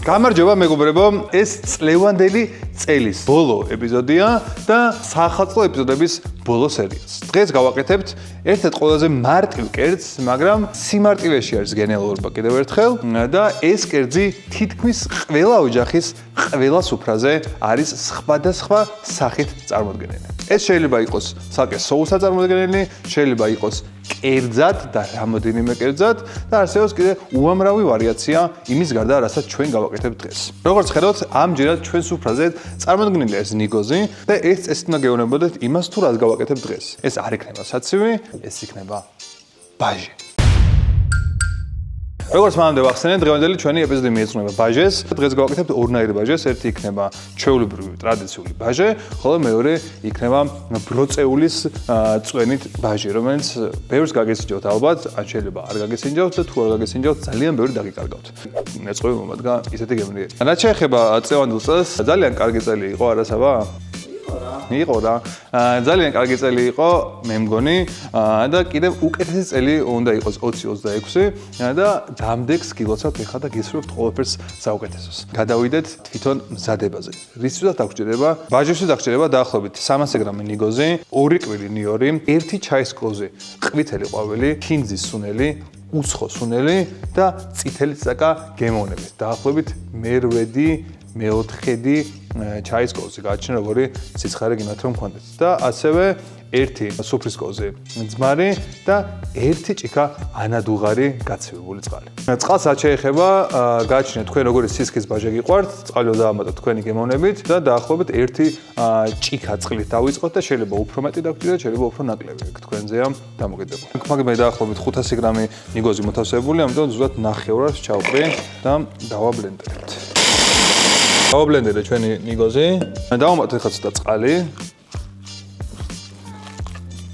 გამარჯობა მეგობრებო, ეს წლევანდელი წელის ბოლო ეპიზოდია და საახალწლო ეპიზოდების ბოლო სერიას. დღეს გავაკეთებთ ერთ-ერთ ყველაზე მარტივ კერძს, მაგრამ სიმარტივეში არის გენიალურობა კიდევ ერთხელ და ეს კერძი თითქმის ყველა ოჯახის ყველა სუფრაზე არის სხვადასხვა სახით წარმოდგენილი. ეს შეიძლება იყოს ცალკე соуსად წარმოდგენილი, შეიძლება იყოს კერძად და რამოდენიმე კერძად და არსებობს კიდე უამრავი ვარიაცია იმის გარდა, რასაც ჩვენ გავაკეთებთ დღეს. როგორც ხედავთ, ამჯერად ჩვენ სუფრაზე წარმოდგენილია ეს ნიგოზი და ეს წესით უნდა გეუბნებოდეთ იმას, თუ რას გავაკეთებთ დღეს. ეს არ იქნება საცივი, ეს იქნება ბაჟი. როგორც მანამდე ვახსენე, დღევანდელი ჩვენი ეპიზოდი მიეძღვნება ბაჟეს. დღეს გავაკეთებთ ორნაირი ბაჟეს. ერთი იქნება ჩვეულებრივი ტრადიციული ბაჟე, ხოლო მეორე იქნება ბროწეულის წვენით ბაჟი, რომელიც ბევრს გაგესინჯავთ ალბათ, ან შეიძლება არ გაგესინჯავთ და თუ არ გაგესინჯავთ, ძალიან ბევრი დაგიკარგავთ. მეწყობი მომადგა ისეთი გემრიელი. რაც შეეხება წლევანდელ წელს, ძალიან კარგი წელი იყო, არასაბა? იყო რა. ძალიან კარგი წელი იყო, მე მგონი, და კიდევ უკეთესი წელი უნდა იყოს 2026 და დამდეგს გილოცავთ ეხლა და გისურვებთ ყველაფერს საუკეთესოს. გადავიდეთ თვითონ მზადებაზე. რისთვისაც დაგჭირდება? ბაჟისთვის დაგჭირდება დაახლოებით 300 გრამი ნიგოზი, 2 კვილი ნიორი, 1 ჩაის კოვზი ყვითელი ყვავილი, ქინძის სუნელი, უცხო სუნელი და წითელი წაკა გემოვნებით. დაახლოებით მე-8 მე-4 ჩაის კოვზი გააჩნია, როგორი სიცხარე გინდათ რომ გქონდეთ და ასევე 1 სუფრის კოვზი ძმარი და 1 ჭიქა ანადუღარი გაცივებული წყალი. წყალს რაც შეეხება, გააჩნიათ თქვენ როგორი სისქის ბაჟე გიყვართ, წყალი დავამატოთ თქვენი გემოვნებით და დაახლოებით 1 ჭიქა წყლით დავიწყოთ და შეიძლება უფრო მეტი დაგჭირდეთ, შეიძლება უფრო ნაკლები. თქვენზეა დამოკიდებული. მაგ დაახლოებით 500 გრამი ნიგოზი მოთავსებული, ამიტომ ზუსტად ნახევრად ჩავყრი და დავაბლენდერებთ. დავაბლენდერე ჩვენი ნიგოზი. დავამატოთ ახლა ცოტა წყალი.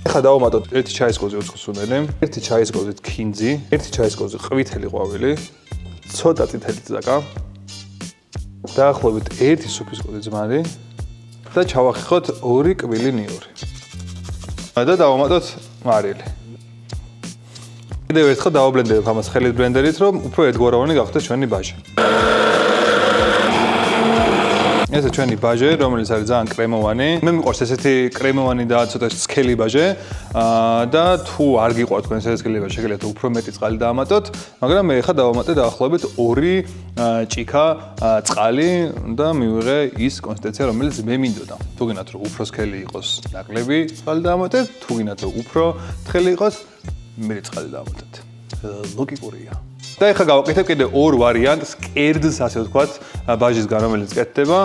ახლა დავამატოთ 1 ჩაის კოვზი უცხო სუნელი, 1 ჩაის კოვზი ქინძი, 1 ჩაის კოვზი ყვითელი ყვავილი, ცოტა წითელი წაკა. დაახლოებით 1 სუფრის კოვზი ძმარი და ჩავახეხოთ 2 კვილი ნიორი. და დავამატოთ მარილი. კიდევ ერთხელ დავაბლენდერებ ამას ხელით ბლენდერით, რომ უფრო ერთგვაროვანი გახდეს ჩვენი ბაჟი. ესე ჩვენი ბაჟე, რომელიც არის ძალიან კრემოვანი. მე მიყვარს ესეთი კრემოვანი და ცოტა სქელი ბაჟე. და თუ არ გიყვართ თქვენ ესეთი სქელი ბაჟე, შეგიძლიათ უფრო მეტი წყალი დაამატოთ, მაგრამ მე ხა დავამატე დაახლოებით 2 ჭიქა წყალი და მივიღე ის კონსისტენცია, რომელიც მე მინდოდა. თუ გინდათ რომ უფრო სქელი იყოს, ნაკლები წყალი დაამატეთ, თუ გინდათ რომ უფრო თხელი იყოს, მეტი წყალი დაამატეთ. ლოგიკურია. და ეხლა გავაკეთებ კიდე ორ ვარიანტს კერძს, ასე ვთქვათ, ბაჟისგან, რომელიც კეთდება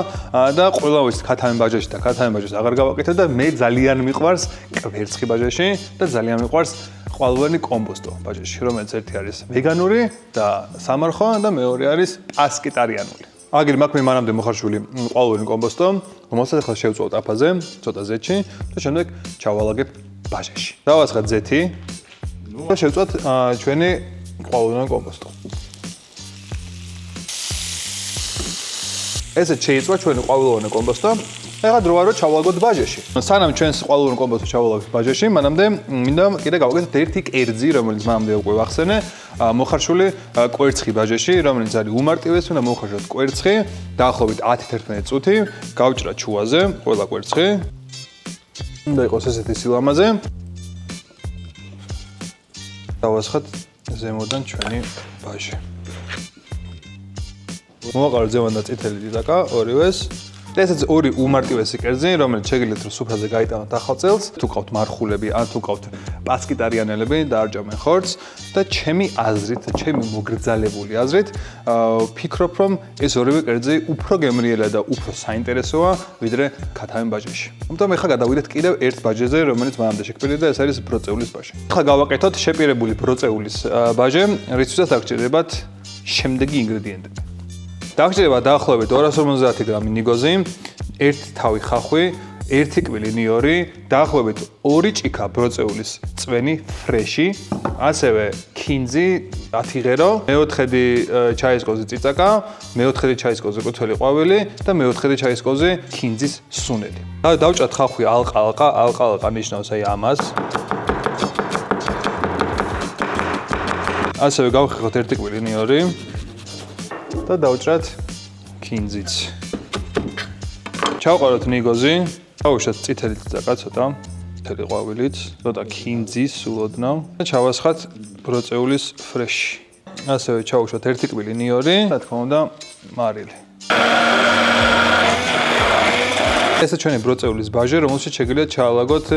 და ყველა ვიცით ქათამი ბაჟეში და ქათამი ბაჟეს აღარ გავაკეთებ და მე ძალიან მიყვარს კვერცხი ბაჟეში და ძალიან მიყვარს ყვალვიანი კომბოსტო ბაჟეში, რომელიც ერთი არის ვეგანური და სამარხო და მეორე არის პასკეტარიანული. აგერ მაქვს მე მანამდე მოხარშული ყვალვიანი კომბოსტო, რომელსაც ახლა შევწვავთ აფაზე, ცოტა ზეთში და შემდეგ ჩავალაგებ ბაჟეში. დავასხათ ზეთი და შევწვათ ჩვენი ყვალვიანი კომბოსტო. ესე შეიწვა ჩვენი ყვალვიანი კომბოსტო. ეხლა დროა რომ ჩავალაგოთ ბაჟეში. სანამ ჩვენს ყვალვიანი კომბოსტო ჩავალაგებთ ბაჟეში, მანამდე მინდა კიდე გავაკეთოთ ერთი კერძი, რომელიც მანამდე უკვე ვახსენე, მოხარშული კვერცხი ბაჟეში, რომელიც არის უმარტივესი, უნდა მოვხარშოთ კვერცხი, დაახლოებით 10-11 წუთი, გავჭრათ ჩუაზე ყველა კვერცხი. უნდა იყოს ესეთი სილამაზე. დავასხათ ზემოდან ჩვენი ბაჟი. მოვაყაროთ ზემოდან და წითელი წაკა ორივეს. ესეც ორი უმარტივესი კერძი, რომელიც შეგიძლიათ რომ სუფრაზე გაიტანოთ ახალ წელს, თუ ყავთ მარხულები, ან თუ ყავთ პასკეტარიანელები და არ ჭამენ ხორცს და ჩემი აზრით, ჩემი მოგრძალებული აზრით, ვფიქრობ, რომ ეს ორივე კერძი უფრო გემრიელა და უფრო საინტერესოა, ვიდრე ქათამი ბაჟეში. ამიტომ ეხლა გადავიდეთ კიდევ ერთ ბაჟეზე, რომელიც მანამდე შეგვიძლია და ეს არის ბროწეულის ბაჟი. ეხლა გავაკეთოთ შეპირებული ბროწეულის ბაჟე, რისთვისაც დაგჭირდებათ შემდეგი ინგრედიენტები. დაგჭირდება დაახლოებით 250 გრამი ნიგოზი, 1 თავი ხახვი, 1 კვილი ნიორი, დაახლოებით 2 ჭიქა ბროწეულის წვენი ფრეში, ასევე ქინძი 10 ღერო, მე-4 ჩაის კოვზი წიწაკა, მე-4 ჩაის კოვზი ყვითელი ყვავილი და მე-4 ჩაის კოვზი ქინძის სუნელი. დავჭრათ ხახვი ალყა ნიშნავს აი ამას. ასევე გავხეხოთ 1 კვილი ნიორი. და დავჭრათ კინძიც. ჩავყაროთ ნიგოზი. ჩავუშვათ წითელით წაკა ცოტა. მთელი ყვავილით, ცოტა კინძის სულოდნავ და ჩავასხათ ბროწეულის ფრეში. ასევე ჩავუშვათ ერთი კბილი ნიორი, რა თქმა უნდა, მარილი. ეს ჩვენი ბროწეულის ბაჟე, რომელშიც შეგიძლიათ ჩაალაგოთ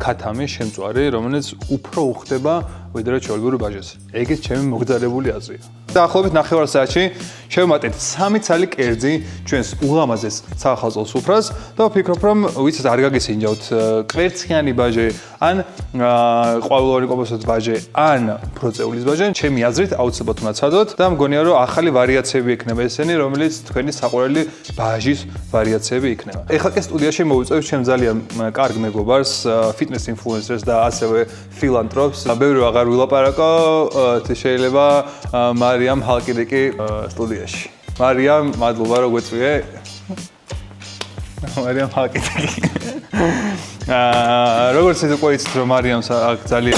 ქათამი შემწვარი, რომელიც უფრო უხდება ვიდრე ჩვეულებრივ ბაჟეს. ეგეც ჩემი მოგზაურებული აზრია. დაახლოებით 9 საათში შევმატეთ 3 ცალი კერძი ჩვენს ულამაზეს სახალხო სუფრას და ვფიქრობ, რომ ვიცით არ გაგესინჯავთ კვერცხიანი ბაჟე, ან ყვავილოვანი კომპოსტის ბაჟე, ან ბროწეულის ბაჟე. ჩემი აზრით აუცილებლად უნდა ცადოთ და მგონია, რომ ახალი ვარიაციები იქნება ესენი, რომელიც თქვენი საყვარელი ბაჟის ვარიაციები იქნება. ეხლა კი სტუდიაში მოვიწევთ ჩემ ძალიან კარგ მეგობარს, ფიტნეს ინფლუენსერს და ასევე ფილანტროპს. ბევრი აღარ ვილაპარაკო, შეიძლება მარიამ ჰალკიდიკი სტუდიაში. მარიამ, მადლობა რომ გვეწვიე. მარიამ ჰალკიდიკი. როგორც ისე უკვე იცით, რომ მარიამს ძალიან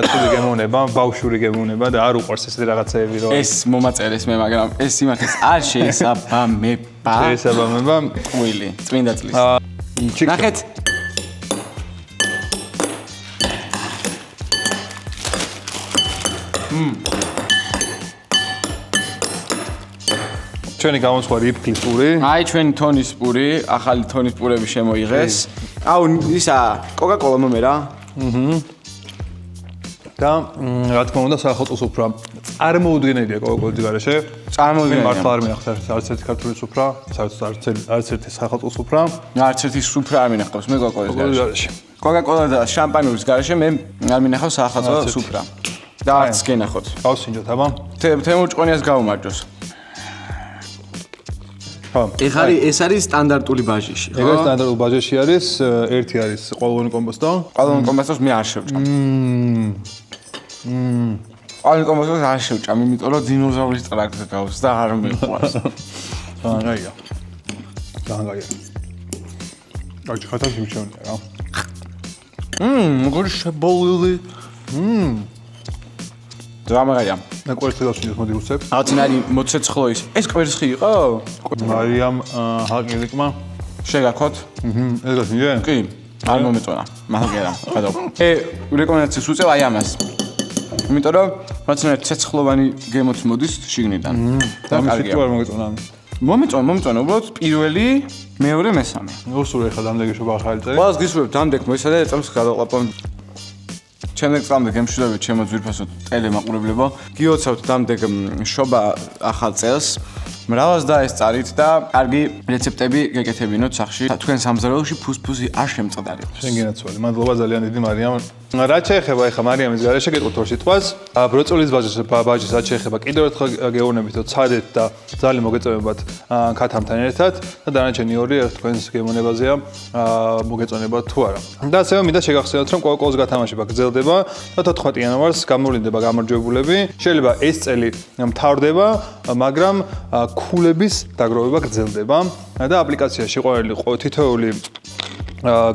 ცუდი გემოვნება, ბავშვური გემოვნება და არ უყვარს ესეთი რაღაცეები, რომ ეს მომაწერეს მე, მაგრამ ეს სიმართლეს არ შეესაბამება. შეესაბამება ყვილი, წმინდა წლის. ნახეთ. ჩვენი გამოსხვა რიფქლის პური. აი ჩვენი თონის პური, ახალი თონის პურები შემოიღეს. აუ ისა კოკა-კოლა მომერა. და რა თქმა უნდა, სახალხო სუფრა წარმოუდგენელია კოკა-კოლის გარეშე. წარმოუდგენელია. მართლა არ მინახავს არც ერთი ქართული სუფრა, არც ერთი სახალხო სუფრა. არც ერთი სუფრა არ მინახავს მე კოკა-კოლის გარეშე. კოკა-კოლა და შამპანურის გარეშე მე არ მინახავს სახალხო სუფრა. და არც გენახოთ. გავსინჯოთ, აბა. თემურ ჭყონიას გაუმარჯოს. ხო. ეს არის სტანდარტული ბაჟიში, ხო? ეგ სტანდარტული ბაჟიში არის, ერთი არის ყვავილოვანი კომპოსტო. ყვავილოვანი კომპოსტოს მე არ შევჭამ. ყვავილოვანი კომპოსტოს არ შევჭამ, იმიტომ რომ დინოზავრის ტრაქტზე გავს და არ მიყვარს. გაიგე. გაიგე. აი, ხათას იმჩვენია რა. როგორ შებოლილი. დრამაა. და კვერცხი გავსინჯოთ, მოდი უცებ. ათინარი მოცეცხლო ის. ეს კვერცხი იყო? მარიამ ჰალკიდიკმა შეგაქოთ? ეს გასინჯე? კი. არ მომეწონა. მაგერა. გადავ. რეკომენდაციას უწევ აი ამას. იმიტომ რომ რაცნაირად ცეცხლოვანი გემოც მოდის შიგნიდან. და კარგია. არ მომეწონა. მომეწონა, უბრალოდ პირველი, მეორე, მესამე. უსურვე ხა დამდეგი შობა ახალი წელი. ყველას გისურვებ დამდეგ მოისა და წამს გადავყავ. ჩემს წამდე გემშვიდობებით ჩემო ძვირფასო ტელემაყურებლებო. გიოცავთ დამდეგ შობა ახალ წელს. მრავალს დაესწარით და კარგი რეცეპტები გეკეთებინოთ სახში. თქვენ სამზარეულოში ფუსფუსი არ შემწყდარიყოს. შენ გენაცვალე. მადლობა ძალიან დიდი მარიამ. რაც შეეხება ახლა მარიამის გარეშე გეტყვით ორ სიტყვას. ბროწეულის ბაჟის რაც შეეხება კიდევ ერთხელ გეუბნებით, რომ ცადეთ და ძალიან მოგეწონებათ ქათამთან ერთად და დანარჩენი ორი თქვენს გემოვნებაზეა მოგეწონებათ თუ არა. და ასევე მინდა შეგახსენოთ, რომ კოკა-კოლის გათამაშება გრძელდება და 14 იანვარს გამოვლინდება გამარჯვებულები. შეიძლება ეს წელი მთავრდება, მაგრამ ქულების დაგროვება გრძელდება და აპლიკაციაში ყვარელი თითოეული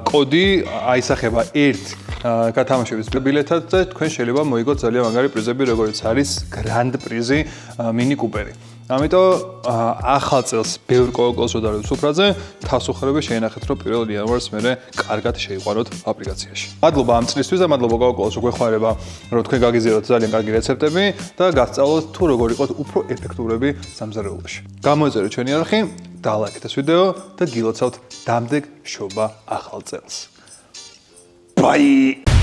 კოდი აისახება ერთ გათამაშების ბილეთად და თქვენ შეიძლება მოიგოთ ძალიან მაგარი პრიზები, როგორც არის გრანდ პრიზი მინი კუპერი. ამიტომ ახალ წელს ბევრ კოკა-კოლას შედარებით სუფრაზე თავს უხარები შეინახეთ, რომ 1 იანვარს მერე კარგად შეიყვანოთ აპლიკაციაში. მადლობა ამ წლისთვის და მადლობა კოკა-კოლას, რომ გვეხმარება, რომ თქვენ გაგიზიაროთ ძალიან კარგი რეცეპტები და გასწავლოთ თუ როგორ იყოთ უფრო ეფექტურები სამზარეულოში. გამოეწერეთ ჩვენი არხი, დალაიქეთ ეს ვიდეო და გილოცავთ დამდეგ შობა ახალ წელს. Bye!